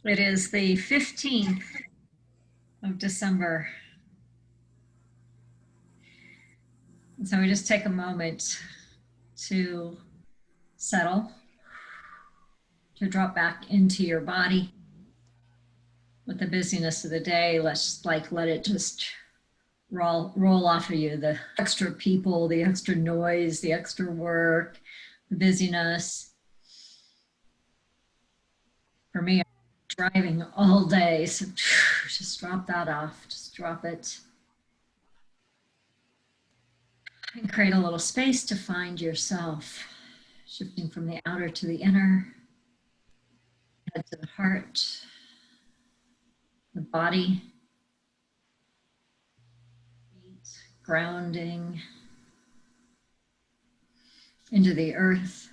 It is the 15th of December. And so we just take a moment to settle, to drop back into your body with the busyness of the day. Let's let it just roll off of you. The extra people, the extra noise, the extra work, the busyness. For me, I'm driving all day, so just drop that off. Just drop it. And create a little space to find yourself, shifting from the outer to the inner, head to the heart, the body, feet, grounding into the earth.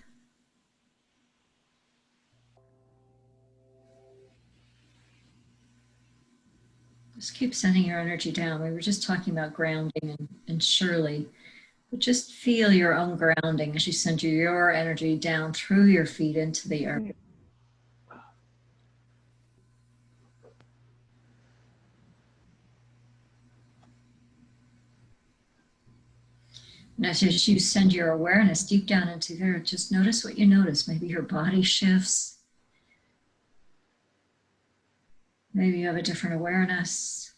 Just keep sending your energy down. We were just talking about grounding and Shirley, but just feel your own grounding as you send your energy down through your feet into the earth. And as you send your awareness deep down into there, just notice what you notice. Maybe your body shifts. Maybe you have a different awareness.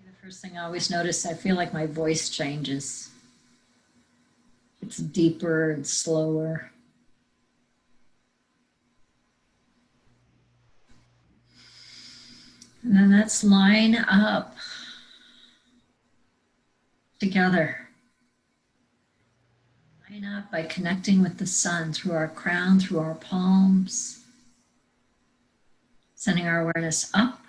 The first thing I always notice, I feel like my voice changes. It's deeper and slower. And then let's line up together. Line up by connecting with the sun through our crown, through our palms. Sending our awareness up.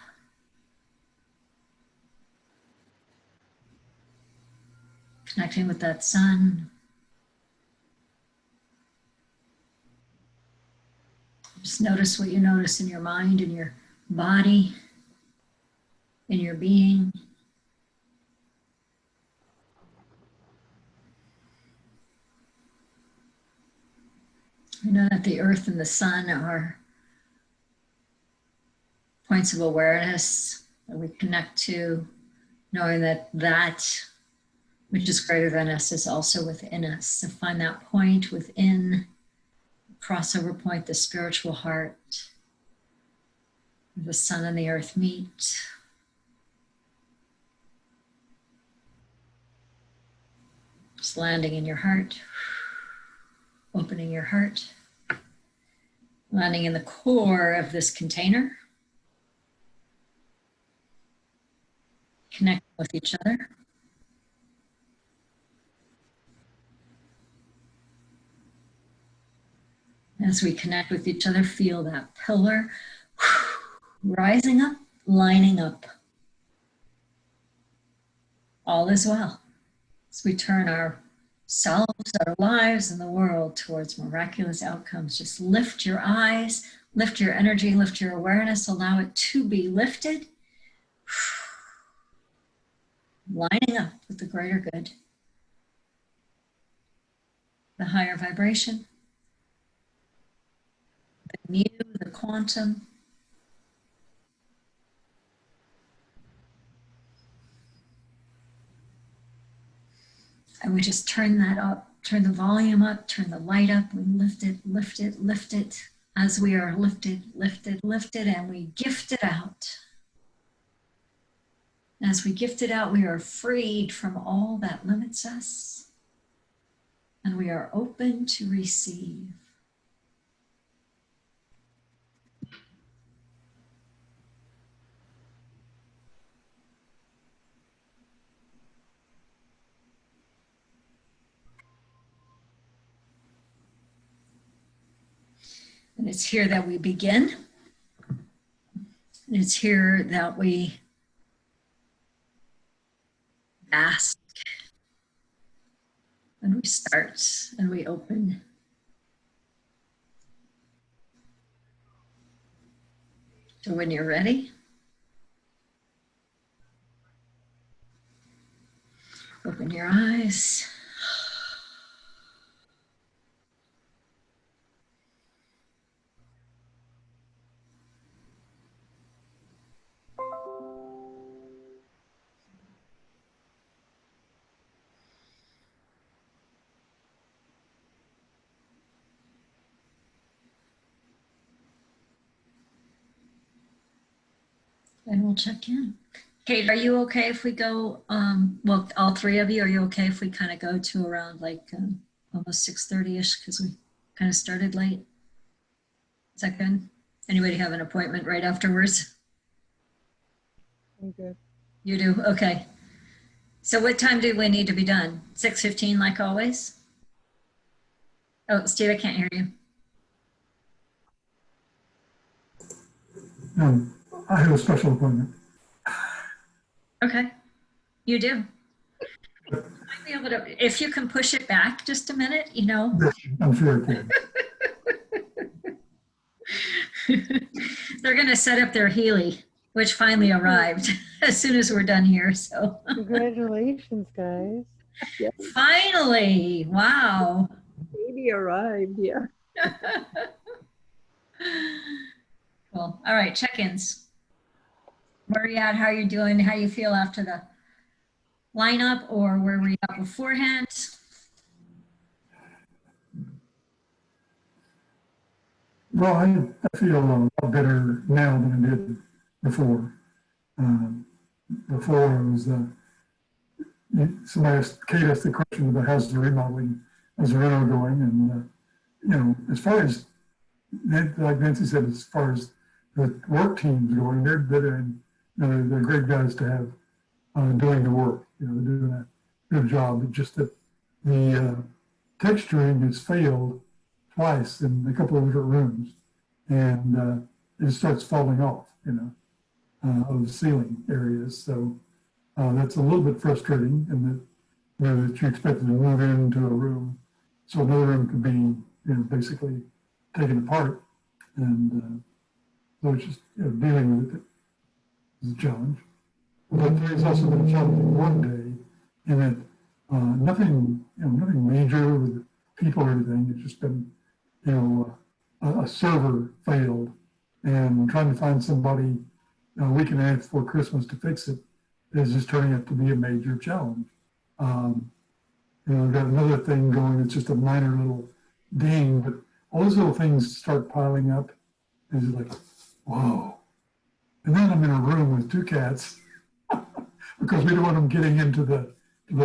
Connecting with that sun. Just notice what you notice in your mind, in your body, in your being. You know that the earth and the sun are points of awareness that we connect to, knowing that that which is greater than us is also within us. So find that point within, crossover point, the spiritual heart, where the sun and the earth meet. Just landing in your heart, opening your heart, landing in the core of this container, connecting with each other. As we connect with each other, feel that pillar rising up, lining up. All is well. As we turn ourselves, our lives, and the world towards miraculous outcomes, just lift your eyes, lift your energy, lift your awareness, allow it to be lifted. Lining up with the greater good, the higher vibration, the new, the quantum. And we just turn that up, turn the volume up, turn the light up. We lift it, lift it, lift it. As we are lifted, lifted, lifted, and we gift it out. As we gift it out, we are freed from all that limits us. And we are open to receive. And it's here that we begin. And it's here that we ask. And we start and we open. So when you're ready, open your eyes. And we'll check in. Kate, are you okay if we go, well, all three of you, are you okay if we kind of go to around like almost 6:30-ish because we kind of started late? Is that good? Anybody have an appointment right afterwards? I'm good. You do? Okay. So what time do we need to be done? 6:15 like always? Oh, Steve, I can't hear you. I have a special appointment. Okay, you do. Might be able to, if you can push it back just a minute, you know. Yes, I'm sure I can. They're going to set up their Healy, which finally arrived as soon as we're done here. So Congratulations, guys. Yes, finally, wow. baby arrived. Yeah. Cool. All right, check-ins. Where are you at? How are you doing? How do you feel after the lineup, or where were you at beforehand? Well, I feel a lot better now than I did before. Before it was, somebody asked, Kate asked the question about how's the remodeling, how's the reno going? And, you know, as far as, like Nancy said, as far as the work team's going, they're they're great guys to have doing the work. You know, they're doing a good job. It's just that the texturing has failed twice in a couple of different rooms, and it starts falling off, you know, of the ceiling areas. So that's a little bit frustrating, and that, you know, that you expected to move into a room, so another room could be, you know, basically taken apart, and so it's just, you know, dealing with it is a challenge. But there's also been a challenging one day in that nothing, you know, nothing major with people or anything. It's just been, you know, a server failed, and trying to find somebody a week and a half before Christmas to fix it is just turning out to be a major challenge. You know, we've got another thing going. It's just a minor little ding, but all those little things start piling up. And it's like, whoa. And then I'm in a room with two cats because we don't want them getting into the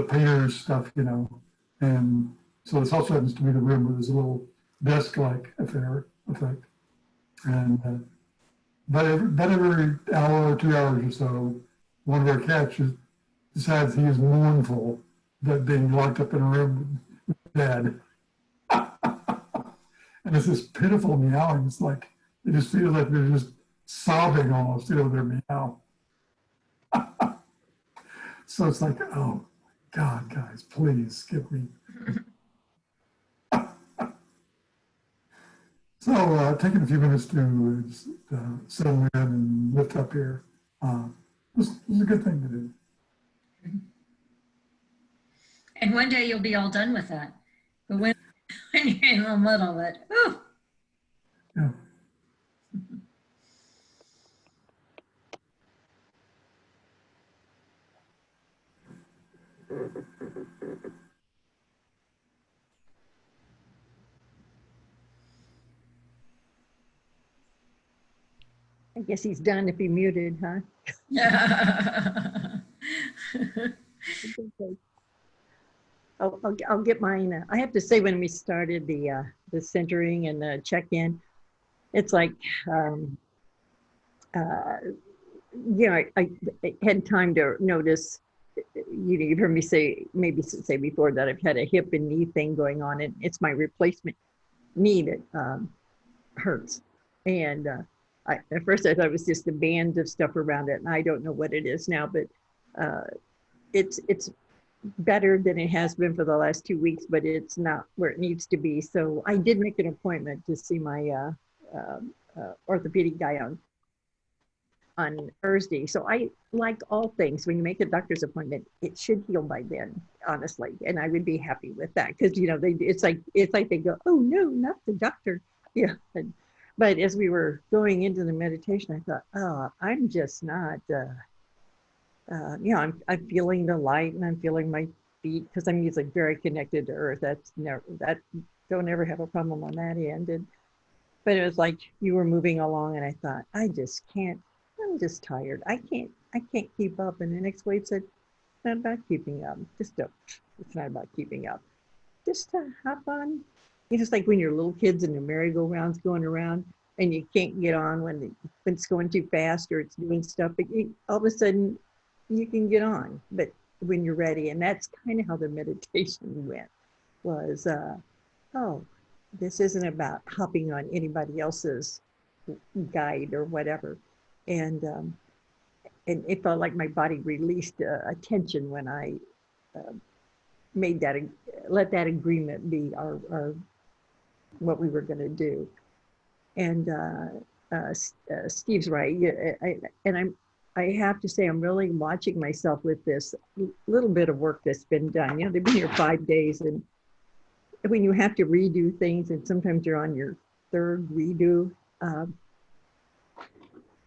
painter's stuff, you know. And so this also happens to be the room where there's a little desk-like effect. And but every hour or 2 hours or so, one of our cats just decides he is mournful that being locked up in a room with Dad. And it's this pitiful meowing. It's like, it just feels like they're just sobbing almost, you know, their meow. So it's like, oh, God, guys, please give me. So taking a few minutes to settle in and lift up here was a good thing to do. And one day you'll be all done with that. But when you're in the middle of it, ooh. Yeah. I guess he's done if he muted, huh? Yeah. I'll get mine. I have to say, when we started the centering and the check-in, it's like, you know, I had time to notice. You know, you've heard me say before that I've had a hip and knee thing going on, and it's my replacement knee that hurts. And at first I thought it was just a band of stuff around it, and I don't know what it is now, but it's better than it has been for the last 2 weeks, but it's not where it needs to be. So I did make an appointment to see my orthopedic guy on Thursday. So I, like all things, when you make a doctor's appointment, it should heal by then, honestly. And I would be happy with that, because, you know, it's like they go, oh no, not the doctor. Yeah. But as we were going into the meditation, I thought, oh, I'm just not, you know, I'm feeling the light, and I'm feeling my feet, because I'm usually very connected to earth. Don't ever have a problem on that end. But it was like you were moving along, and I thought, I just can't, I'm I'm just tired. I can't keep up. And the next wave said, it's not about keeping up. Just don't. It's not about keeping up. Just hop on. It's just like when you're little kids and the merry-go-round's going around and you can't get on when it's going too fast or it's doing stuff, but all of a sudden you can get on, but when you're ready. And that's kind of how the meditation went, was, oh, this isn't about hopping on anybody else's guide or whatever. And it felt like my body released a tension when I made that, let that agreement be our what we were going to do. And Steve's right. I have to say, I'm really watching myself with this little bit of work that's been done. You know, they've been here 5 days, and when you have to redo things, and sometimes you're on your third redo,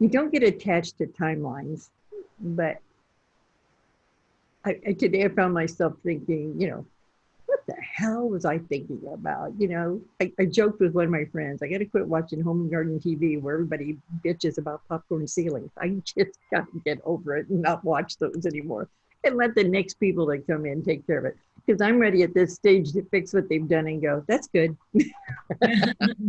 you don't get attached to timelines. But today I found myself thinking, you know, what the hell was I thinking about? You know, I joked with one of my friends, I got to quit watching Home and Garden TV where everybody bitches about popcorn ceilings. I just got to get over it and not watch those anymore and let the next people that come in take care of it. Because I'm ready at this stage to fix what they've done and go, that's good.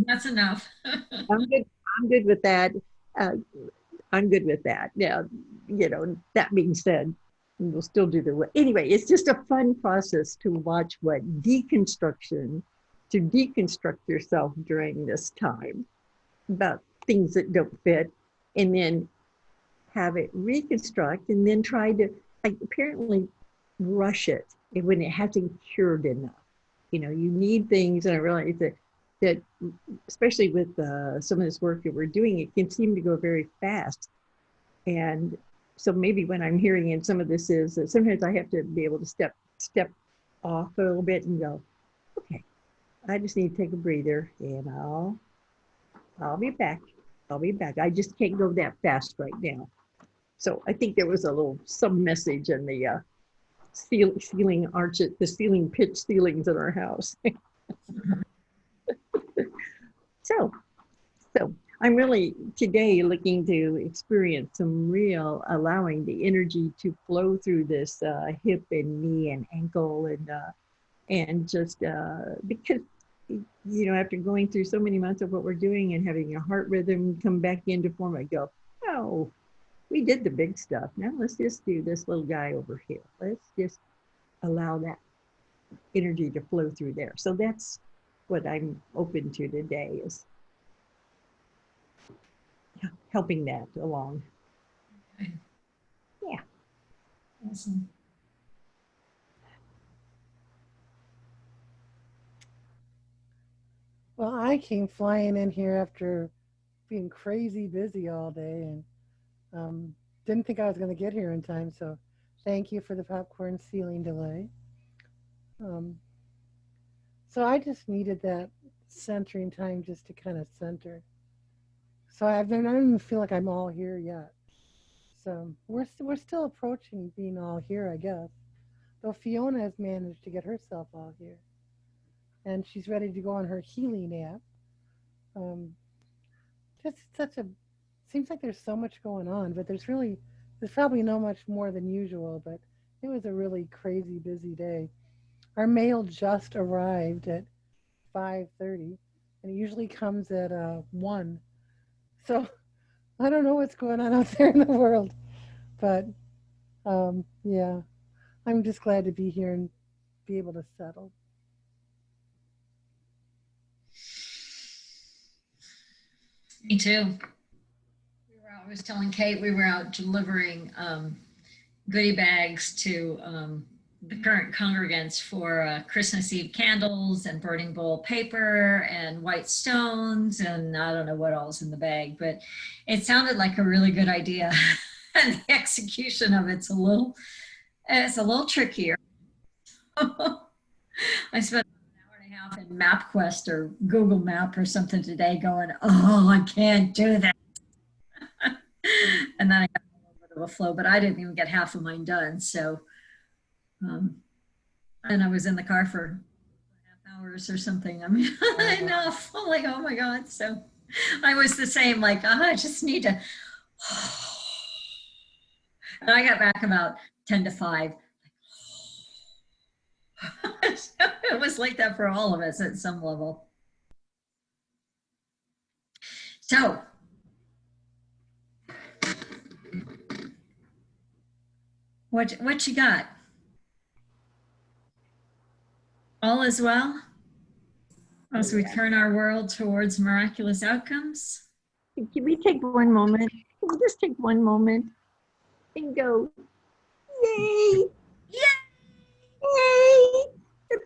That's enough. I'm good. I'm good with that. I'm good with that. Now, you know, that being said, we'll still do the work. Anyway, it's just a fun process to watch what deconstruct yourself during this time about things that don't fit, and then have it reconstruct, and then try to, like, apparently rush it when it hasn't cured enough. You know, you need things, and I realize that especially with some of this work that we're doing, it can seem to go very fast. And so maybe when I'm hearing in some of this is that sometimes I have to be able to step off a little bit and go, okay, I just need to take a breather, and I'll be back. I'll be back. I just can't go that fast right now. So I think there was some message in the ceiling arches, the ceiling pitch ceilings in our house. So I'm really today looking to experience some real allowing the energy to flow through this hip and knee and ankle, and just because, you know, after going through so many months of what we're doing and having a heart rhythm come back into form, I go, oh, we did the big stuff. Now let's just do this little guy over here. Let's just allow that energy to flow through there. So that's what I'm open to today, is helping that along. Okay. Yeah. Awesome. Well, I came flying in here after being crazy busy all day, and didn't think I was going to get here in time. So thank you for the popcorn ceiling delay. Um, so I just needed that centering time just to kind of center. So I don't even feel like I'm all here yet. So we're still approaching being all here, I guess. Though Fiona has managed to get herself all here, and she's ready to go on her Healy nap. Um, just such a seems like there's so much going on, but there's probably no much more than usual. But it was a really crazy busy day. Our mail just arrived at 5:30, and it usually comes at 1. So I don't know what's going on out there in the world, but yeah, I'm just glad to be here and be able to settle. Me too. I was telling Kate we were out delivering goodie bags to the current congregants for Christmas Eve candles and burning bowl paper and white stones, and I don't know what else in the bag, but it sounded like a really good idea. And the execution of it's a little trickier. I spent an hour and a half in MapQuest or Google Map or something today going, oh, I can't do that. And then I got a little bit of a flow, but I didn't even get half of mine done. So, and I was in the car for half hours or something. I mean, enough. I'm like, oh my God. So I was the same, like, I just need to And I got back about 10 to 5. It was like that for all of us at some level. So, what you got? All is well as we turn our world towards miraculous outcomes? Can we take one moment? Can we just take one moment and go, yay, yay!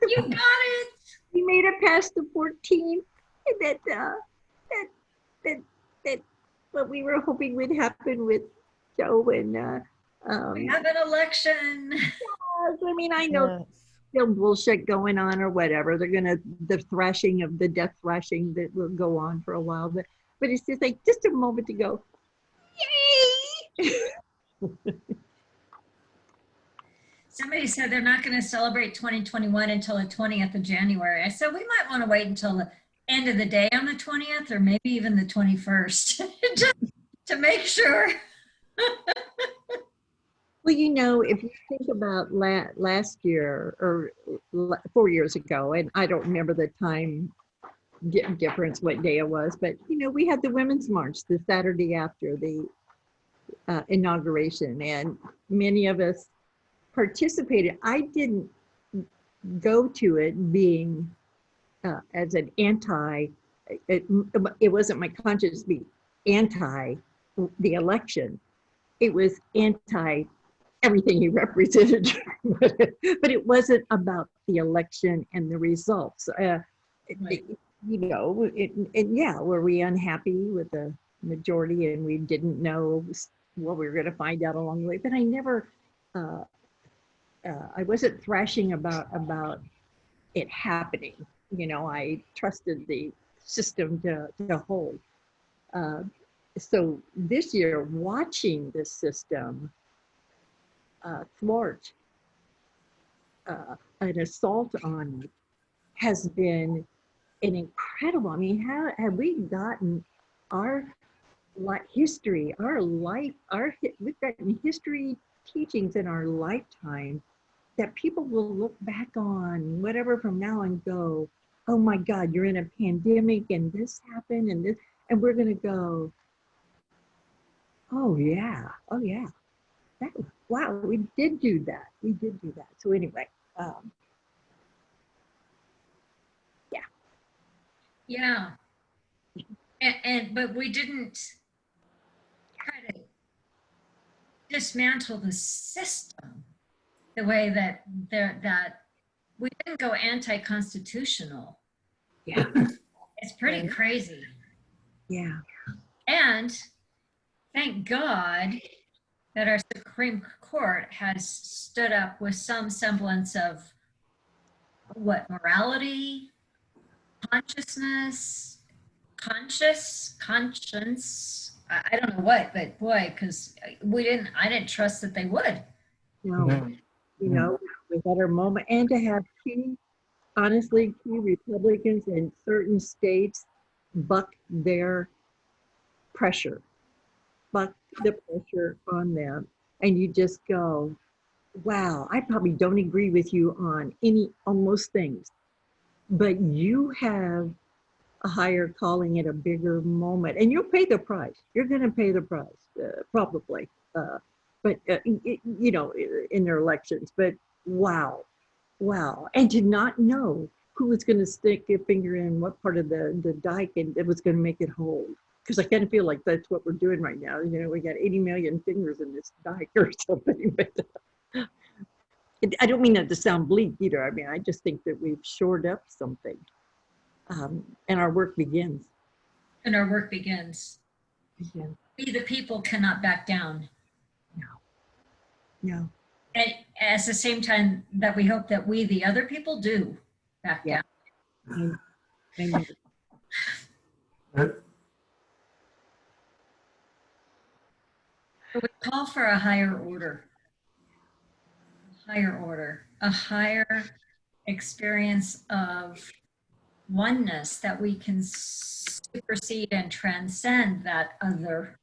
You got it. We made it past the 14th. And that what we were hoping would happen with Joe and We have an election. I mean, I know Yes. still bullshit going on or whatever. They're gonna the thrashing of the death thrashing that will go on for a while, but it's just like just a moment to go, yay! Somebody said they're not going to celebrate 2021 until the 20th of January. I said we might want to wait until the end of the day on the 20th or maybe even the 21st just to make sure. Well, you know, if you think about last year or 4 years ago, and I don't remember the time difference, what day it was, but you know, we had the Women's March the Saturday after the inauguration, and many of us participated. I didn't go to it being as an anti, it wasn't my conscience to be anti the election. It was anti everything he represented, but it wasn't about the election and the results. Right. You know, yeah, were we unhappy with the majority and we didn't know what we were going to find out along the way? But I never, I wasn't thrashing about it happening. You know, I trusted the system to hold. So this year, watching the system thwart an assault on it has been an incredible. I mean, how have we gotten our history, our life, we've gotten history teachings in our lifetime that people will look back on whatever from now and go, oh my God, you're in a pandemic and this happened and this, and we're gonna go, oh yeah, that, wow, we did do that. We did do that. So anyway, Yeah. But we didn't try to dismantle the system the way that we didn't go anti-constitutional. yeah, It's pretty Right. crazy. yeah, And thank God that our Supreme Court has stood up with some semblance of what, morality, consciousness, conscience. I don't know what, but boy, because I didn't trust that they would. no, Yeah. you know, we had our moment, and to have honestly, key Republicans in certain states buck their pressure, buck the pressure on them. And you just go, wow, I probably don't agree with you on most things, but you have a higher calling at a bigger moment, and you'll pay the price. You're going to pay the price, probably. But you know, in their elections. But wow, and to not know who was going to stick a finger in what part of the dike and it was going to make it hold. Because I kind of feel like that's what we're doing right now. You know, we got 80 million fingers in this dike or something. But I don't mean that to sound bleak either. I mean, I just think that we've shored up something, and our work begins. And our work begins. Yeah. We, the people, cannot back down. No. And at the same time that we hope that we, the other people, do back Yeah. down. I know. Right. But we call for a higher order, a higher experience of oneness that we can supersede and transcend that other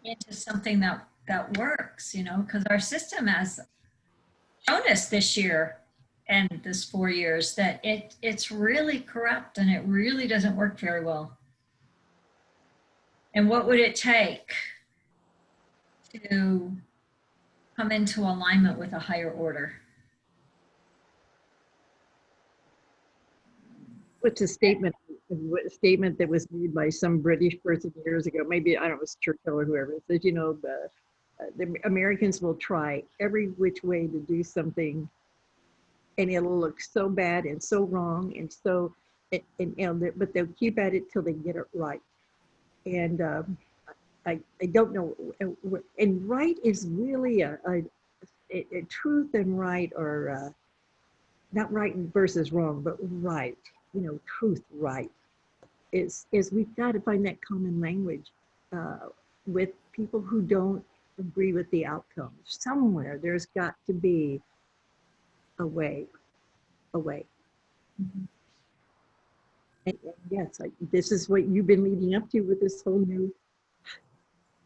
into something that that works, you know, because our system has shown us this year and this 4 years that it's really corrupt and it really doesn't work very well. And what would it take to come into alignment with a higher order? What's a statement that was made by some British person years ago? Maybe, I don't know, it was Churchill or whoever. It says, you know, the Americans will try every which way to do something, and it'll look so bad and so wrong and so, but they'll keep at it till they get it right. And I don't know, and right is really a truth and right, or not right versus wrong, but right, you know, truth, right, is we've got to find that common language with people who don't agree with the outcome. Somewhere there's got to be a way. Mm-hmm. And yes, this is what you've been leading up to with this whole new,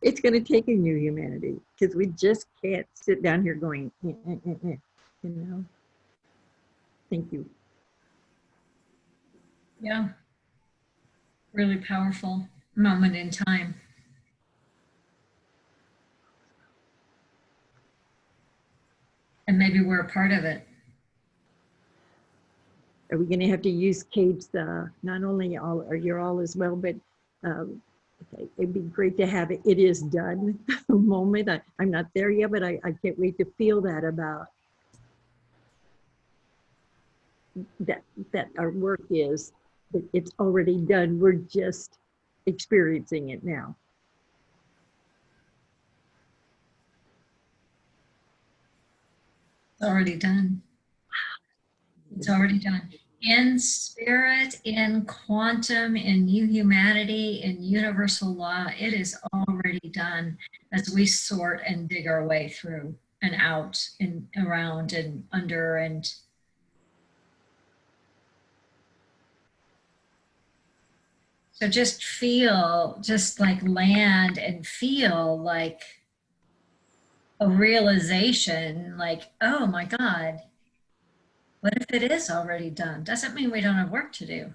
it's going to take a new humanity, because we just can't sit down here going, you know. Thank you. Yeah. Really powerful moment in time. And maybe we're a part of it. Are we going to have to use Kate's, not only all, or you're all as well, but it'd be great to have it is done moment. I'm not there yet, but I can't wait to feel that about that our work is, that it's already done. We're just experiencing it now. It's already done. It's already done. In spirit, in quantum, in new humanity, in universal law, it is already done as we sort and dig our way through and out and around and under. And so just feel, just like land and feel like a realization, like, oh my God, what if it is already done? Doesn't mean we don't have work to do.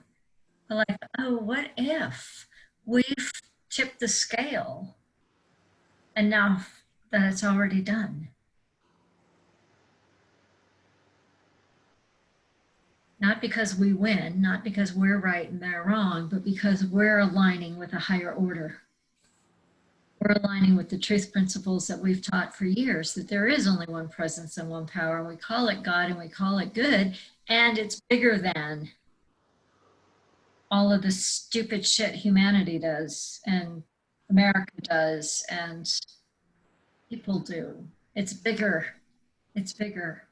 But like, oh, what if we've tipped the scale and now that it's already done? Not because we win, not because we're right and they're wrong, but because we're aligning with a higher order. We're aligning with the truth principles that we've taught for years, that there is only one presence and one power, and we call it God and we call it good, and it's bigger than all of the stupid shit humanity does and America does and people do. It's bigger. It's bigger.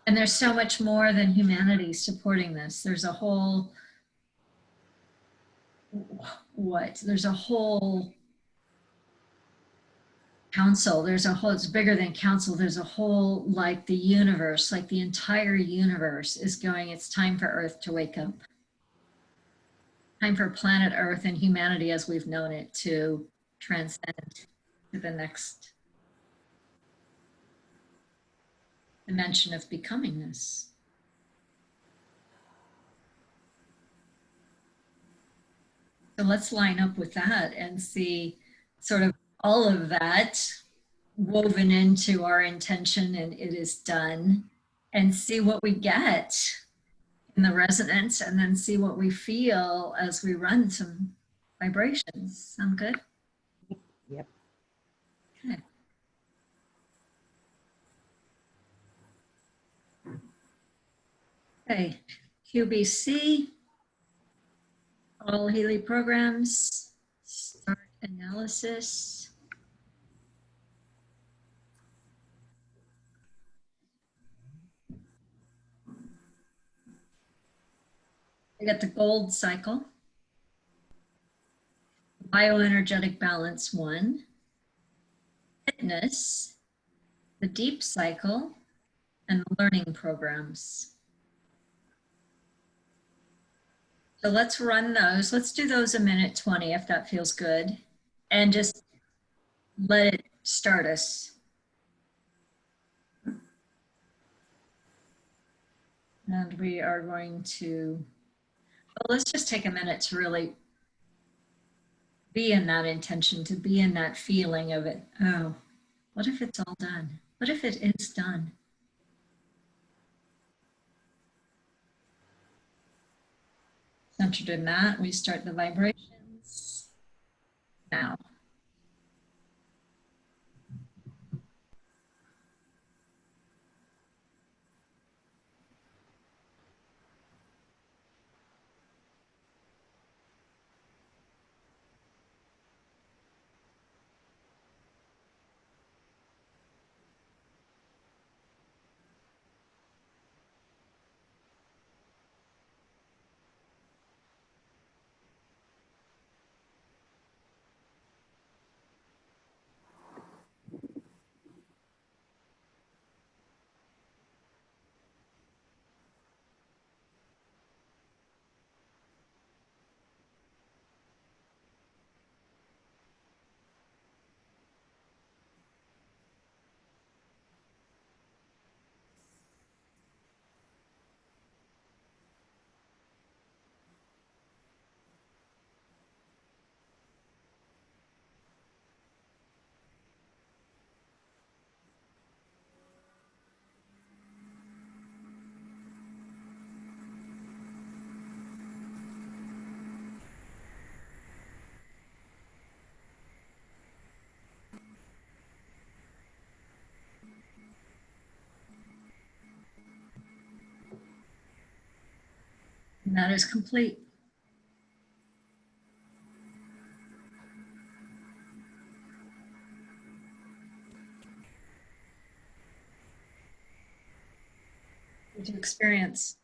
And there's so much more than humanity supporting this. There's a whole, there's a whole council. There's a whole, it's bigger than council. There's a whole, like the universe, like the entire universe is going, it's time for Earth to wake up. Time for planet Earth and humanity as we've known it to transcend to the next dimension of becomingness. So let's line up with that and see sort of all of that woven into our intention, and it is done, and see what we get in the resonance, and then see what we feel as we run some vibrations. Sound good? Yep. Okay. Okay, QBC, all Healy programs, start analysis. We got the gold cycle, bioenergetic balance 1, fitness, the deep cycle, and the learning programs. So let's run those. Let's do those a minute 20 if that feels good. And just let it start us. And we are going to, well, let's just take a minute to really be in that intention, to be in that feeling of it. Oh, what if it's all done? What if it is done? Centered in that, we start the vibrations now. And that is complete. What did you experience?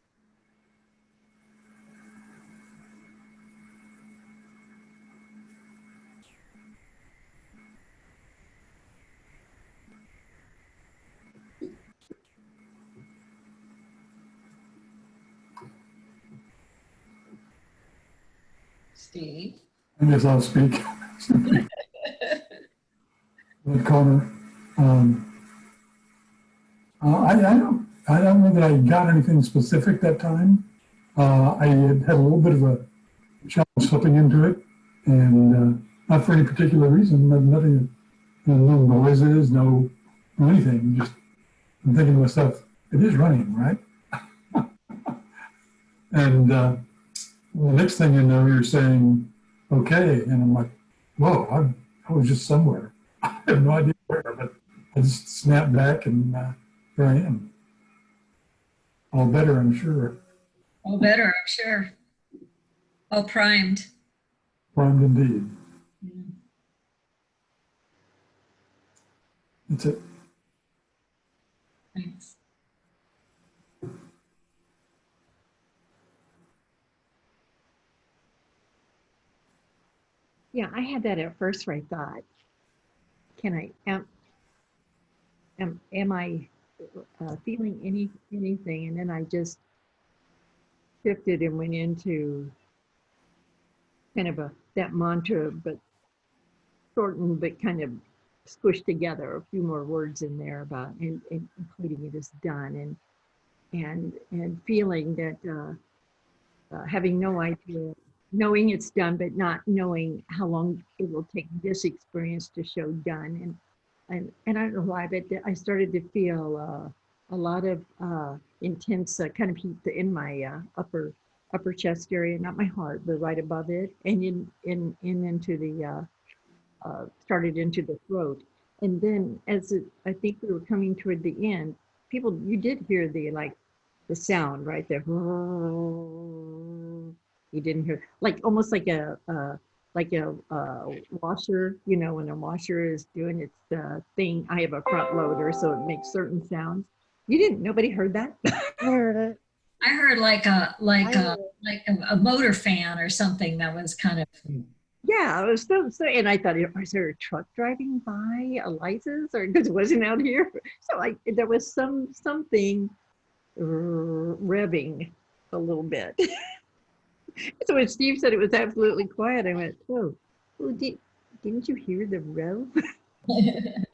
Steve. I guess I'll speak. With Connor. I don't know that I got anything specific that time. I had a little bit of a challenge slipping into it, and not for any particular reason. Nothing, no noises, no anything. Just I'm thinking to myself, it is running, right? And the next thing you know, you're saying, okay, and I'm like, whoa, I was just somewhere. I have no idea where, but I just snapped back, and here I am. All better, I'm sure. All better, I'm sure. All primed. Primed indeed. Yeah. That's it. Thanks. Yeah, I had that at first where I thought, can I, am I feeling anything? And then I just shifted and went into kind of that mantra, but shortened, but kind of squished together a few more words in there about, including it is done, and feeling that having no idea, knowing it's done, but not knowing how long it will take this experience to show done. And I don't know why, but I started to feel a lot of intense kind of heat in my upper chest area, not my heart, but right above it, and in into the started into the throat. And then I think we were coming toward the end, you did hear the sound right there. You didn't hear, like almost like a washer, when a washer is doing its thing. I have a front loader, so it makes certain sounds. Nobody heard that? I heard it. I heard like a motor fan or something that was kind of. Yeah, it was so, and I thought, is there a truck driving by Eliza's, or because it wasn't out here? So there was something revving a little bit. So when Steve said it was absolutely quiet, I went, oh, didn't you hear the rev? That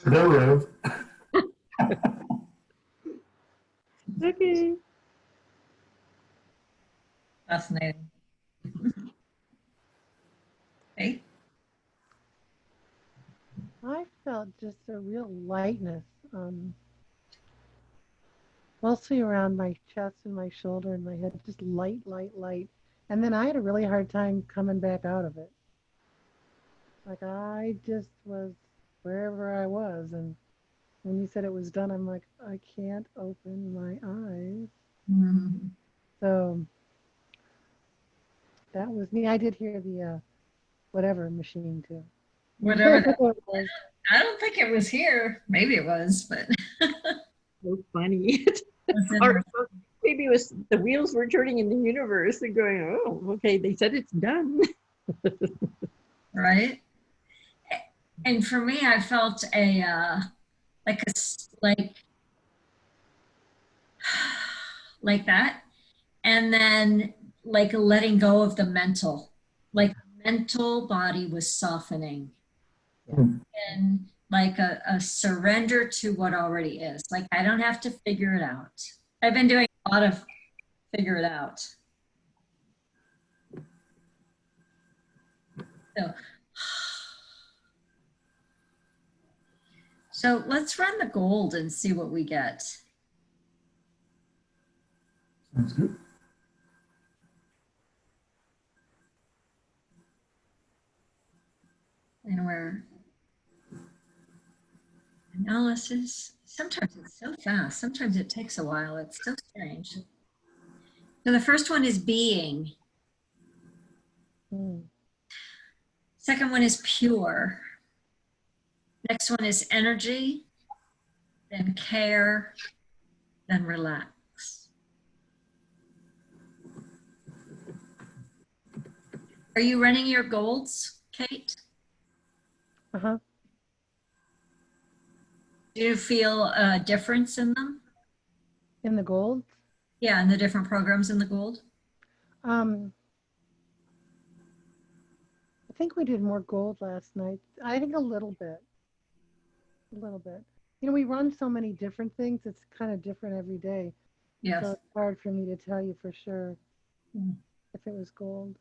Rev. Okay. Fascinating. Okay. I felt just a real lightness, mostly around my chest and my shoulder and my head, just light, light, light. And then I had a really hard time coming back out of it. Like I just was wherever I was. And when you said it was done, I'm like, I can't open my eyes. Mhm. So that was me. I did hear the whatever machine too. Whatever that, Whatever it was. I don't think it was here. Maybe it was, but So funny. it's in Or the, maybe it was the wheels were turning in the universe and going, oh, okay, they said it's done. right. And for me, I felt a like like that, and then like letting go of the mental, like the mental body was softening, Hmm. and like a surrender to what already is. Like I don't have to figure it out. I've been doing a lot of figure it out. So, so let's run the gold and see what we get. Sounds good. And we're analysis. Sometimes it's so fast. Sometimes it takes a while. It's so strange. So the first one is being. Hmm. Second one is pure. Next one is energy, then care, then relax. Are you running your golds, Kate? Uh-huh. Do you feel a difference in them? In the gold. Yeah, in the different programs in the gold? Um, I think we did more gold last night. I think a little bit. A little bit. You know, we run so many different things. It's kind of different every day. So Yes. it's hard for me to tell you for sure Mm. if it was gold.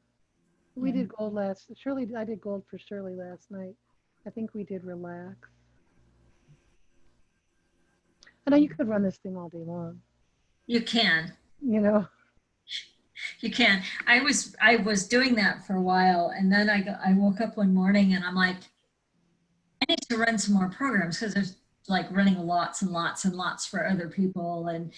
We Yeah. did gold last. Shirley, I did gold for Shirley last night. I think we did relax. I know you could run this thing all day long. You can. You know. You can. I was doing that for a while, and then I woke up one morning and I'm like, I need to run some more programs because there's like running lots and lots and lots for other people, and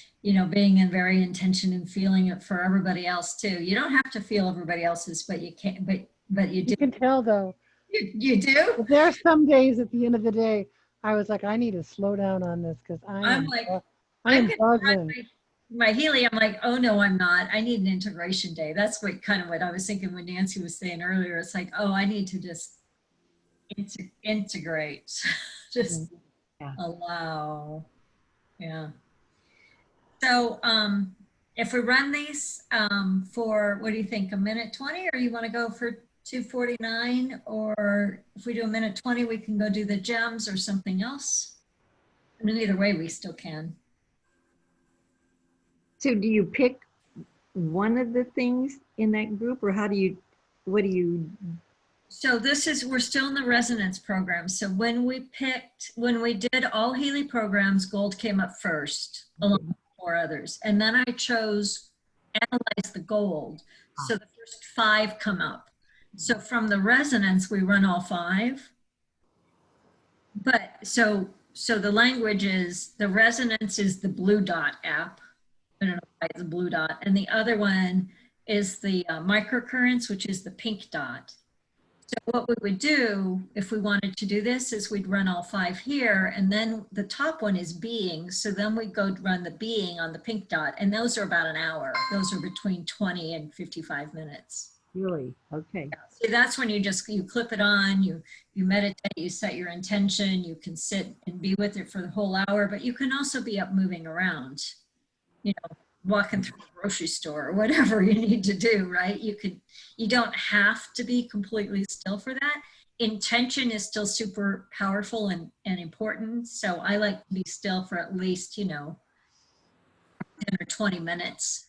being in very intention and feeling it for everybody else too. You don't have to feel everybody else's, but you can. But you do. You can tell though. You do. But there are some days at the end of the day, I was like, I need to slow down on this because I'm like, I I'm am gonna run buzzing. my Healy. I'm like, oh no, I'm not. I need an integration day. That's what I was thinking when Nancy was saying earlier. It's like, oh, I need to just integrate, just Yeah. allow. Yeah. So if we run these for, what do you think, a minute 20, or you want to go for 2:49? Or if we do a minute 20, we can go do the gems or something else. I mean, either way, we still can. So do you pick one of the things in that group, or what do you? So we're still in the resonance program. So when we did all Healy programs, gold came up first, along with 4 others. And then I chose analyze the gold. So the first 5 come up. So from the resonance, we run all 5. But so the language is, the resonance is the blue dot app. I don't know why it's a blue dot. And the other one is the microcurrents, which is the pink dot. So what we would do if we wanted to do this is we'd run all 5 here, and then the top one is being. So then we go run the being on the pink dot, and those are about an hour. Those are between 20 and 55 minutes. Really? Okay. So that's when you clip it on, you meditate, you set your intention, you can sit and be with it for the whole hour, but you can also be up moving around, walking through the grocery store or whatever you need to do, right? You don't have to be completely still for that. intention is still super powerful and important. So I like to be still for at least, 10 or 20 minutes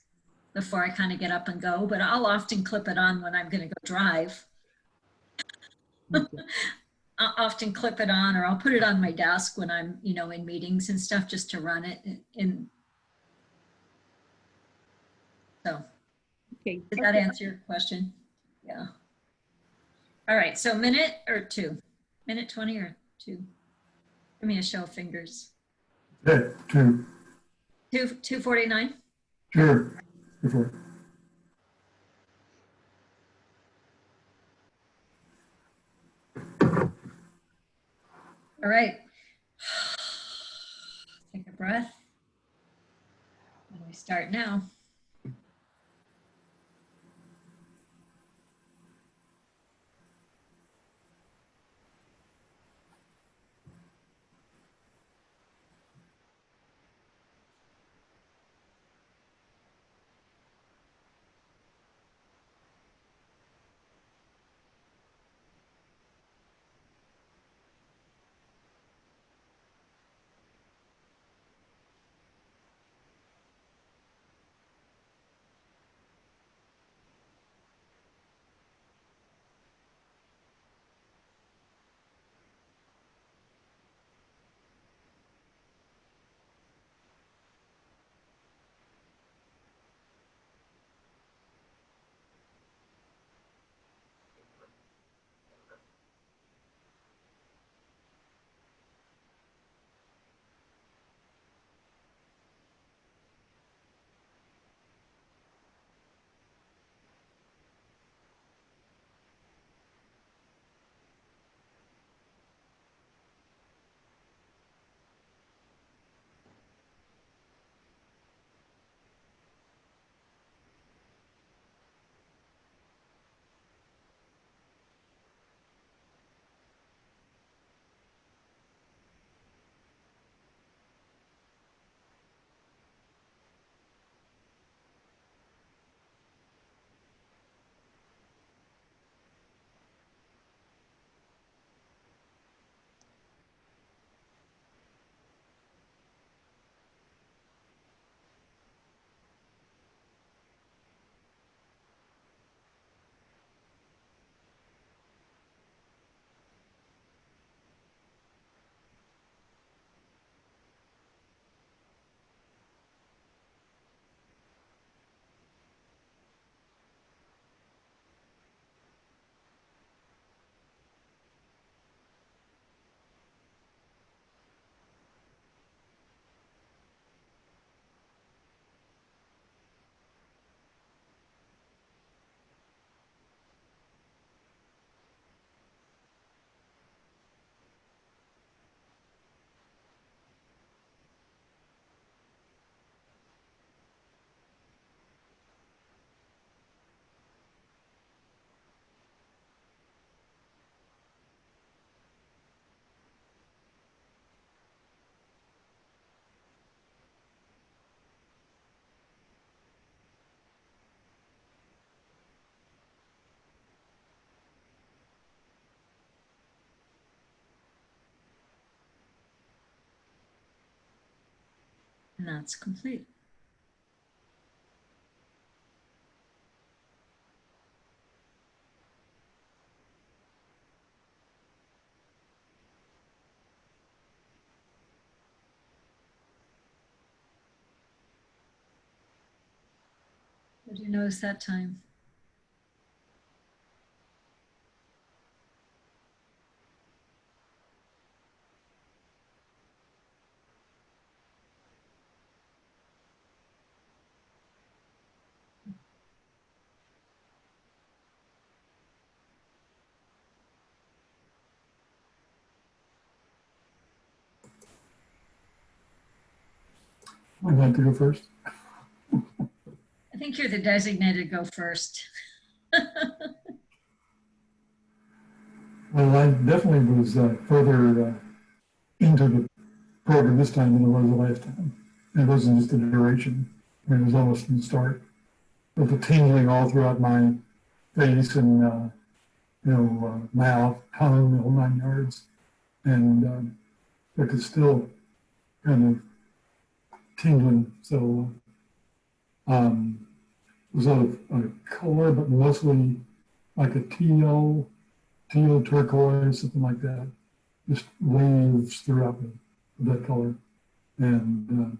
before I kind of get up and go. But I'll often clip it on when I'm going to go drive. I'll often clip it on, or I'll put it on my desk when I'm, in meetings and stuff, just to run it in. So Okay. did that answer your question? Yeah. All right. So minute or two? Minute 20 or two? Give me a show of fingers. Okay, two. 2:49. Sure. Before. All right. Take a breath. And we start now. And that's complete. What did you notice that time? I'd like to go first. I think you're the designated go first. Well, I definitely was further into the program this time than it was the last time. And it wasn't just the duration. I mean, it was almost from the start. But the tingling all throughout my face and mouth, tongue, the whole 9 yards. And it was still kind of tingling. So it was of color, but mostly like a teal turquoise, something like that. Just waves throughout that color. And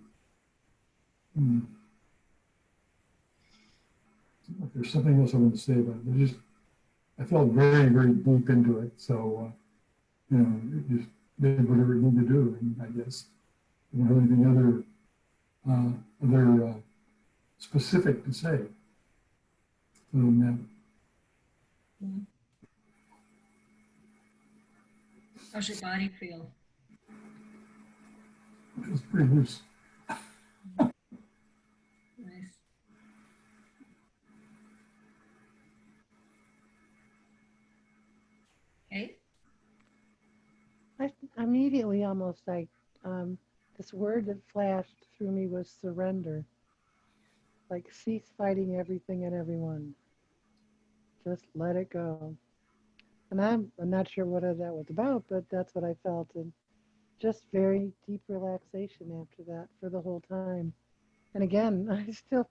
there's something else I want to say about it. I felt very, very deep into it. So, it just did whatever it needed to do, and I guess. I don't have anything other specific to say. Other than that. How's your body feel? It feels pretty loose. Nice. Okay. I immediately almost like this word that flashed through me was surrender. Like cease fighting everything and everyone. Just let it go. And I'm not sure what that was about, but that's what I felt. And just very deep relaxation after that for the whole time. And again, I still,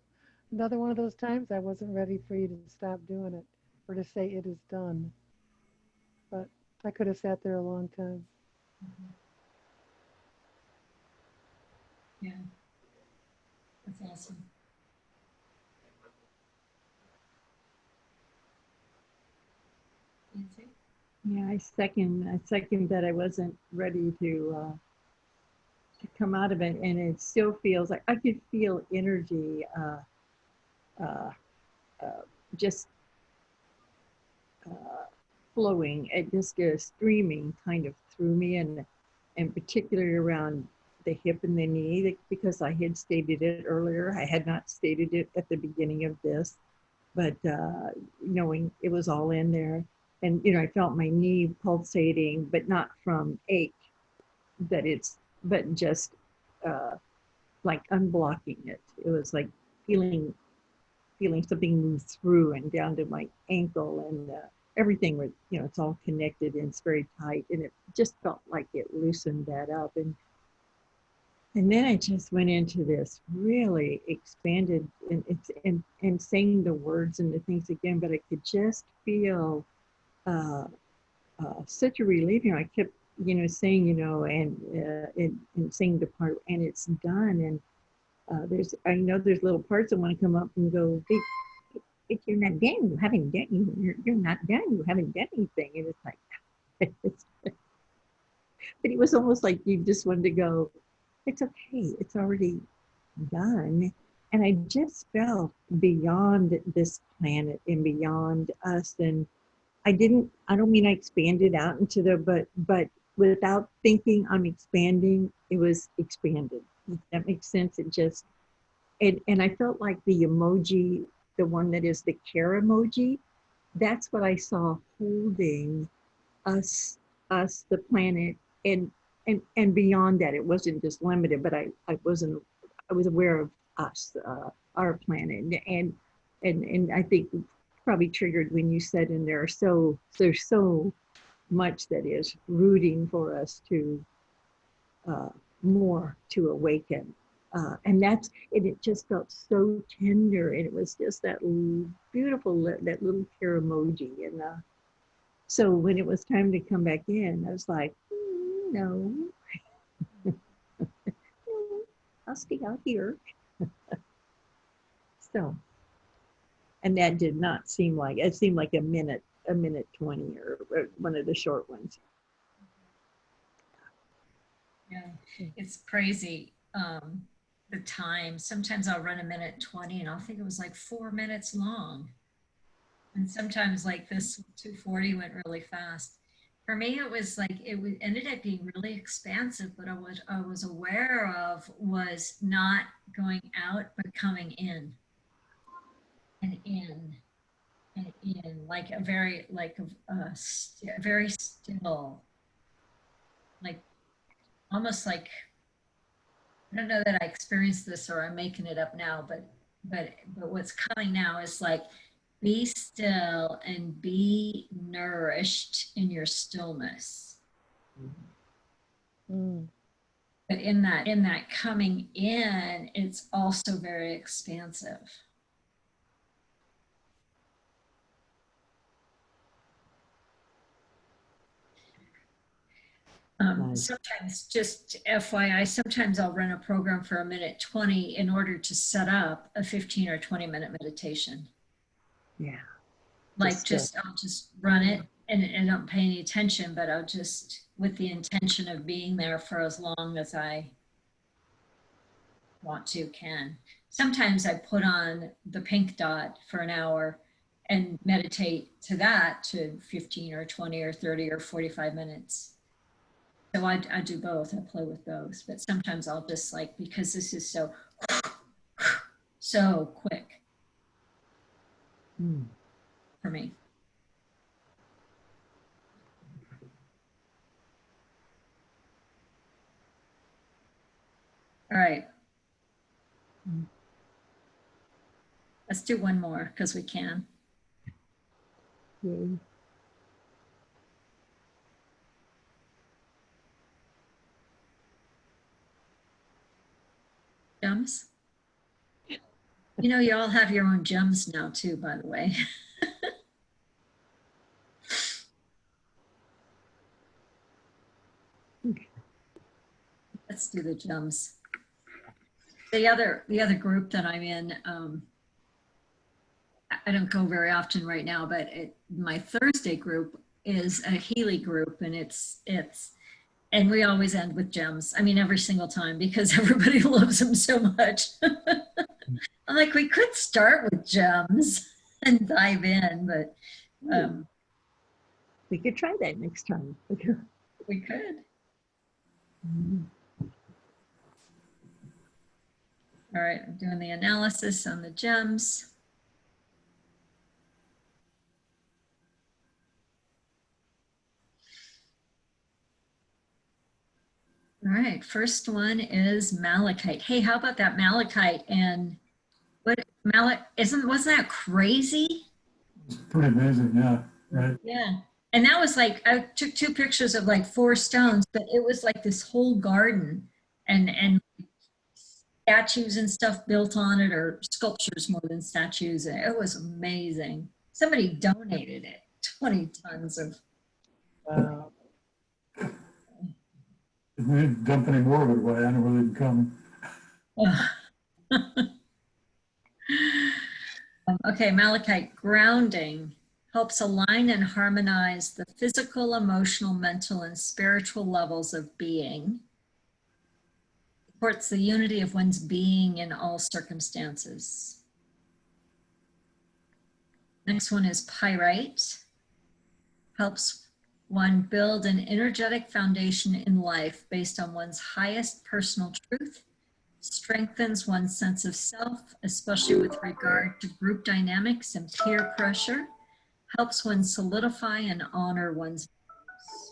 another one of those times I wasn't ready for you to stop doing it or to say it is done. But I could have sat there a long time. Yeah. That's awesome. Nancy? Yeah, I second that I wasn't ready to come out of it, and it still feels like I could feel energy uh, uh, just flowing, it just streaming kind of through me, and particularly around the hip and the knee, because I had stated it earlier. I had not stated it at the beginning of this, but knowing it was all in there. And, I felt my knee pulsating, but not from ache, but just uh, like unblocking it. It was like feeling something move through and down to my ankle, and everything was, it's all connected and it's very tight, and it just felt like it loosened that up. And then I just went into this really expanded, and saying the words and the things again, but I could just feel such a relief. I kept, saying, and saying the part, and it's done. And I know there's little parts that want to come up and go, if you're not done, you haven't done, you're not done, you haven't done anything. And it's like, but it was almost like you just wanted to go, it's okay, it's already done. And I just felt beyond this planet and beyond us. And I don't mean I expanded out into but without thinking I'm expanding, it was expanded. If that makes sense. It just, and I felt like the emoji, the one that is the care emoji, that's what I saw holding us, the planet, and and beyond that. It wasn't just limited, but I was aware of us, our planet, and I think probably triggered when you said, and there's so much that is rooting for us to uh, more to awaken. And it just felt so tender, and it was just that beautiful, that little care emoji. And so when it was time to come back in, I was like, no, I'll stay out here. So, and that did not seem like, it seemed like a minute 20, or one of the short ones. Yeah, it's crazy. The time. Sometimes I'll run a minute 20 and I'll think it was like 4 minutes long. And sometimes like this 240 went really fast. For me, it was like ended up being really expansive, but what I was aware of was not going out, but coming in and in and in, like a very like very still, like almost like I don't know that I experienced this or I'm making it up now, but what's coming now is like Be still and be nourished in your stillness. Mm. But in that coming in, it's also very expansive. Nice. Sometimes, just FYI, sometimes I'll run a program for 1:20 in order to set up a 15 or 20-minute meditation. Yeah. Like Just, I'll just run it and don't pay any attention, but I'll just, with the intention of being there for as long as I want to, can. Sometimes I put on the pink dot for an hour and meditate to that to 15 or 20 or 30 or 45 minutes. So I do both. I play with those, but sometimes I'll just like, because this is so quick for me. All right. Let's do one more because we can. yay. Gems. You know, you all have your own gems now too, by the way. Let's do the gems. The other group that I'm in, I don't go very often right now, but my Thursday group is a Healy group, and and we always end with gems. I mean, every single time, because everybody loves them so much. I'm like, we could start with gems and dive in, but We could try that next time. we could. All right, I'm doing the analysis on the gems. All right, first one is malachite. Hey, how about that malachite? And wasn't that crazy? It's pretty amazing, yeah, right? Yeah. And that was like, I took 2 pictures of like 4 stones, but it was like this whole garden and statues and stuff built on it, or sculptures more than statues. It was amazing. Somebody donated it, 20 tons of. Wow. If we didn't dump any more of it away, I know where they'd come. Okay, malachite grounding helps align and harmonize the physical, emotional, mental, and spiritual levels of being. Supports the unity of one's being in all circumstances. Next one is pyrite. Helps one build an energetic foundation in life based on one's highest personal truth. Strengthens one's sense of self, especially with regard to group dynamics and peer pressure. Helps one solidify and honor one's values.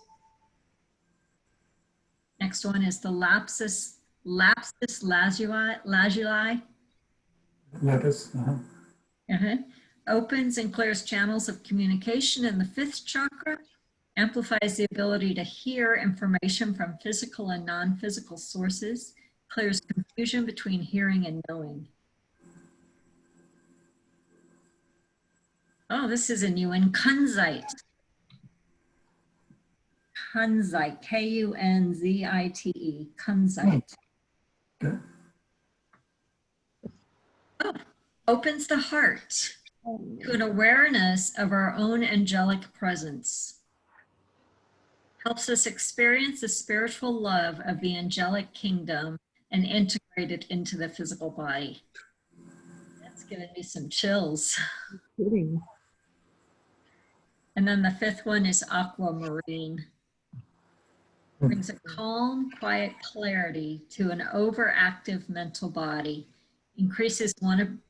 Next one is the lapis lazuli. Lapis, Opens and clears channels of communication in the 5th chakra. Amplifies the ability to hear information from physical and non-physical sources. Clears confusion between hearing and knowing. Oh, this is a new one. Kunzite. Kunzite. Kunzite. Kunzite. okay. Oh, opens the heart to an awareness of our own angelic presence. Helps us experience the spiritual love of the angelic kingdom and integrate it into the physical body. That's giving me some chills. Kidding. And then the 5th one is aquamarine. Brings a calm, quiet clarity to an overactive mental body. Increases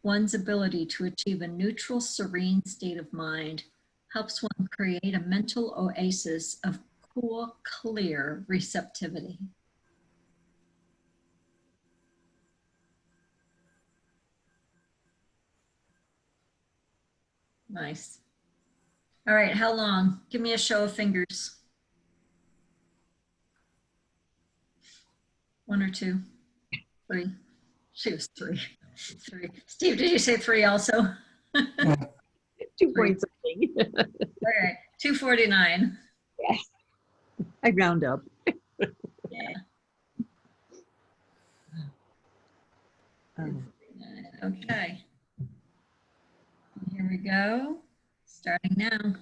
one's ability to achieve a neutral, serene state of mind. Helps one create a mental oasis of cool, clear receptivity. Nice. All right, how long? Give me a show of fingers. 1 or 2, 3. She was 3. 3. Steve, did you say 3 also? Yeah. 2 Three. points, I think. All right, 249. Yes. I round up. Yeah. Um, Okay. Here we go. Starting now.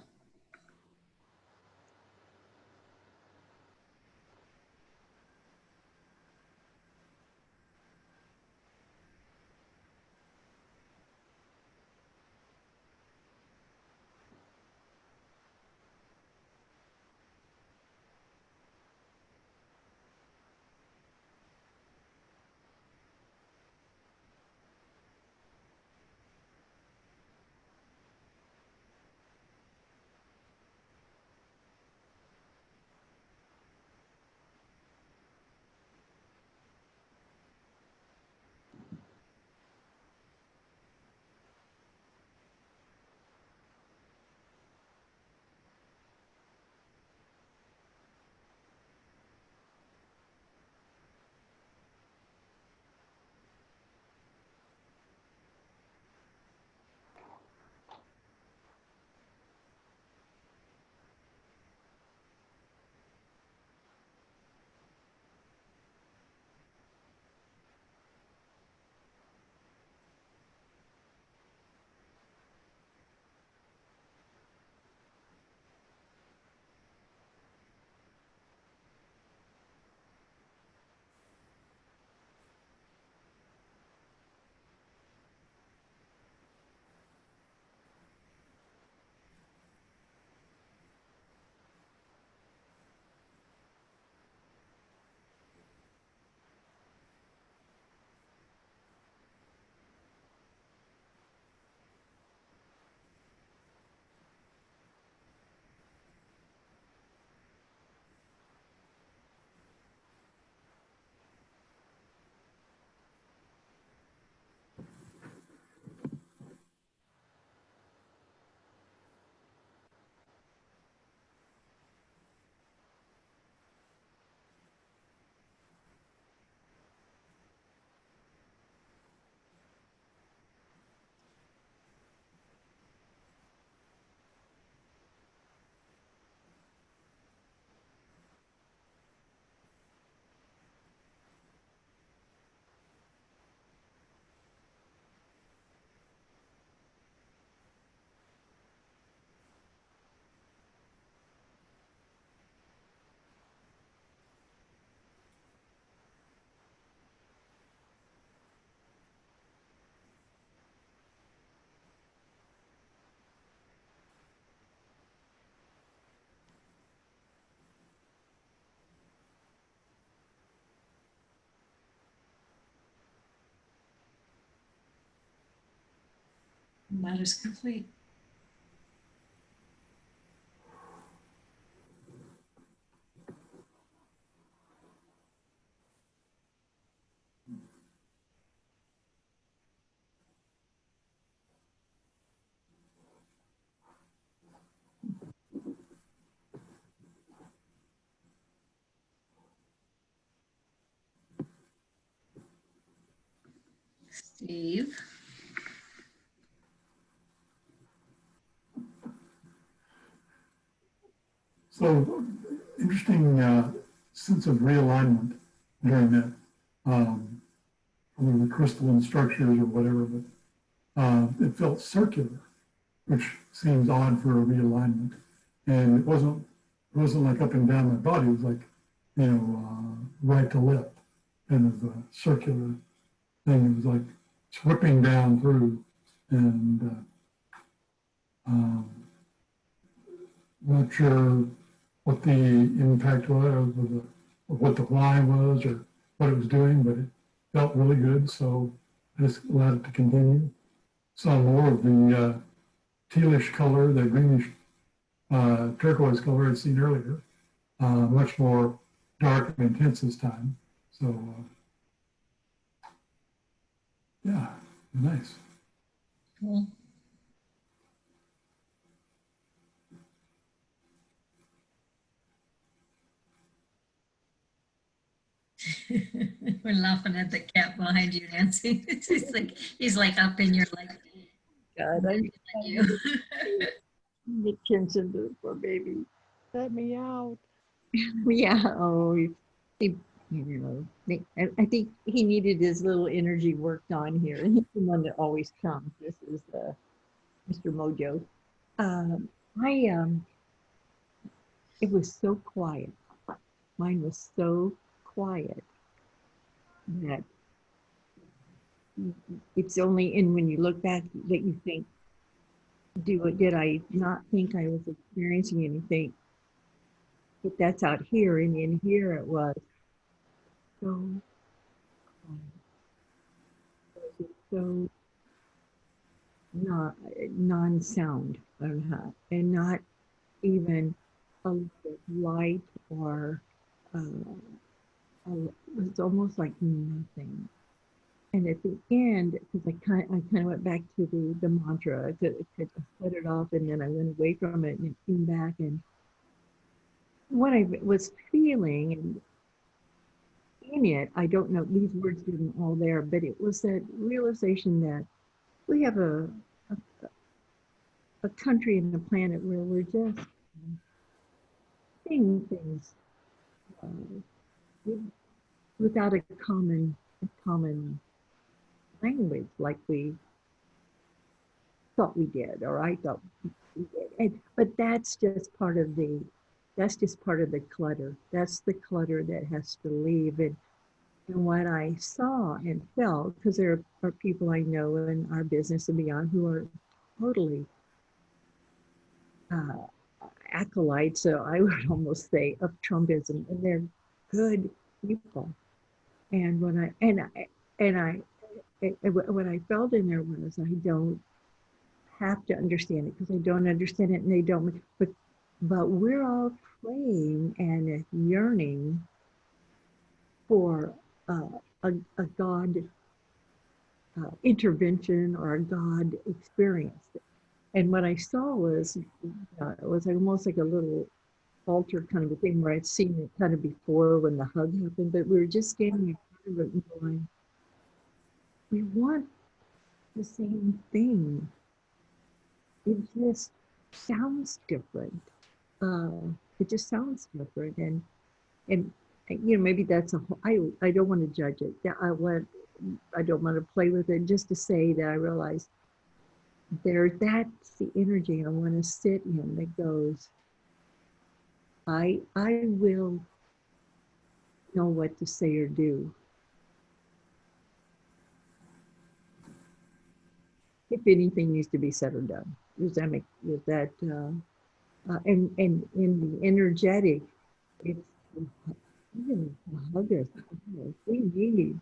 That is complete. Steve. So interesting sense of realignment during that, probably the crystalline structures or whatever, but it felt circular, which seems odd for a realignment. And it wasn't like up and down my body. It was like, right to left, kind of a circular thing. It was like whipping down through, and not sure what the impact was, or what the why was, or what it was doing, but it felt really good. So I just allowed it to continue. Saw more of the tealish color, the greenish turquoise color I'd seen earlier, much more dark and intense this time. So yeah, nice. Cool. We're laughing at the cat behind you, Nancy. He's like up in your leg. God, I'm You. the attention to the poor baby. Let me out. Yeah. Oh, he, I think he needed his little energy worked on here. And he's the one that always comes. This is Mr. Mojo. Um, I it was so quiet. Mine was so quiet that it's only in when you look back that you think, did I not think I was experiencing anything? But that's out here, and in here it was so so not non-sound and not even a little light or it's almost like nothing. And at the end, because I kind of went back to the mantra, I set it off, and then I went away from it, and it came back, and what I was feeling and in it, I don't know, these words didn't all there, but it was that realization that we have a country and a planet where we're just seeing things without a common language like we thought we did, or I thought we did. But that's just part of the clutter. That's the clutter that has to leave. And what I saw and felt, because there are people I know in our business and beyond who are totally acolytes, so I would almost say, of Trumpism, and they're good people. And what I felt in there was, I don't have to understand it because I don't understand it, and they don't. But we're all praying and yearning for a God intervention or a God experience. And what I saw was it was almost like a little altar kind of a thing where I'd seen it kind of before when the hug happened, but we were just standing in front of it and going, we want the same thing. It just sounds different. It just sounds different, and maybe that's I don't want to judge it. I don't want to play with it. Just to say that I realize that's the energy I want to sit in that goes, I will know what to say or do if anything needs to be said or done. Does that make and in the energetic, it's even hug us. We need,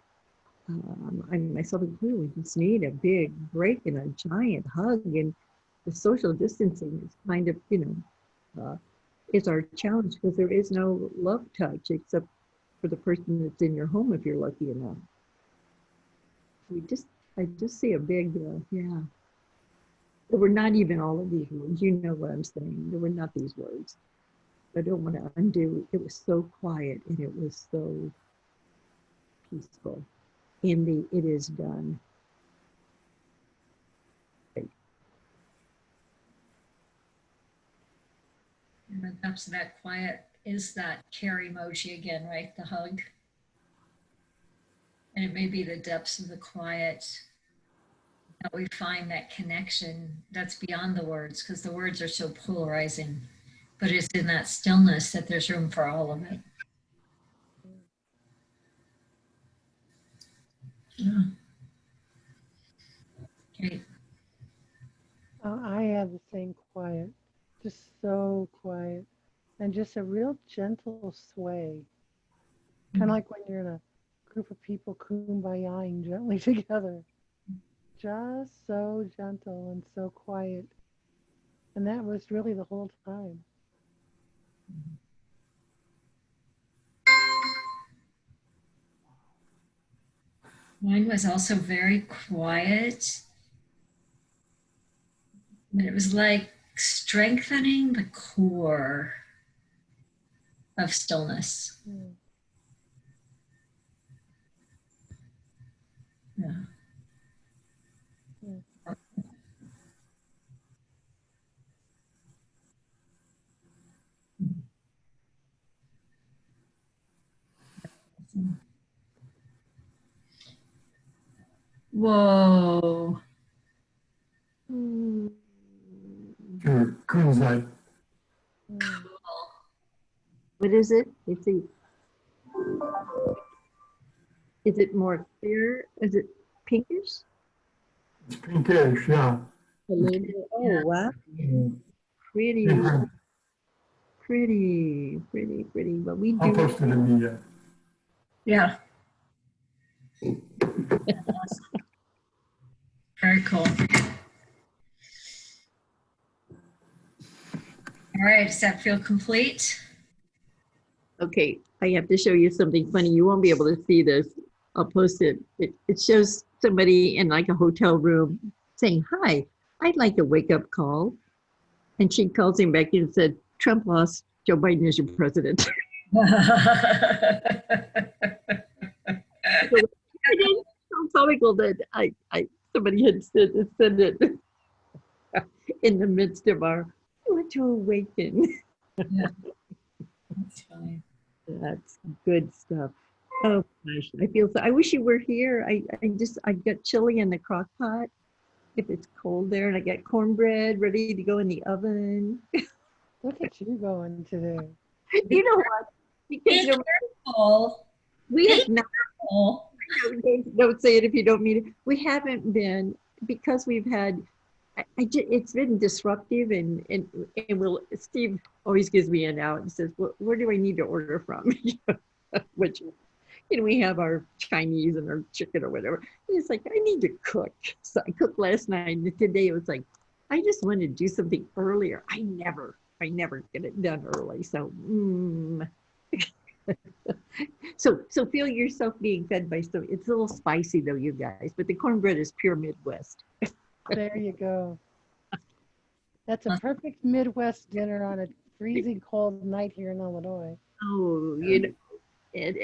I myself included, we just need a big break and a giant hug. And the social distancing is kind of, is our challenge because there is no love touch except for the person that's in your home if you're lucky enough. I just see a big, yeah. There were not even all of these words. You know what I'm saying. There were not these words. I don't want to undo. It was so quiet and it was so peaceful in the it is done. In the depths of that quiet is that care emoji again, right? The hug. And it may be the depths of the quiet that we find that connection that's beyond the words, because the words are so polarizing. But it's in that stillness that there's room for all of it. Yeah. Great. I have the same quiet, just so quiet, and just a real gentle sway. Kind of like when you're in a group of people kumbayaing gently together. Just so gentle and so quiet. And that was really the whole time. Mine was also very quiet, but it was like strengthening the core of stillness. Mm. Yeah. Whoa. Hmm. Sure, cool light. Mm. What is it? Let's see. Is it more clear? Is it pinkish? It's pinkish, yeah. A little bit. Oh, wow. Mm, Pretty, different. pretty. But we I'll do. post it in the, Yeah. Very cool. All right. Does that feel complete? Okay, I have to show you something funny. You won't be able to see this. I'll post it. It shows somebody in like a hotel room saying, "Hi, I'd like a wake-up call." And she calls him back in and said, "Trump lost. Joe Biden is your president." So it is so comical that somebody had said it in the midst of our "Want to awaken." Yeah. That's funny. That's good stuff. Oh gosh, I feel so. I wish you were here. I got chili in the crock pot if it's cold there, and I got cornbread ready to go in the oven. Look at you going today. You know what? Because Be careful. we Be have not. careful. Don't say it if you don't mean it. We haven't been because we've had. It's been disruptive, and will Steve always gives me an out and says, Where do I need to order from?" Which we have our Chinese and our chicken or whatever. And it's like, I need to cook. So I cooked last night, and today it was like, I just want to do something earlier. I never get it done early. So, so feel yourself being fed by some. It's a little spicy though, you guys, but the cornbread is pure Midwest. There you go. That's a perfect Midwest dinner on a freezing cold night here in Illinois. Oh, you know, and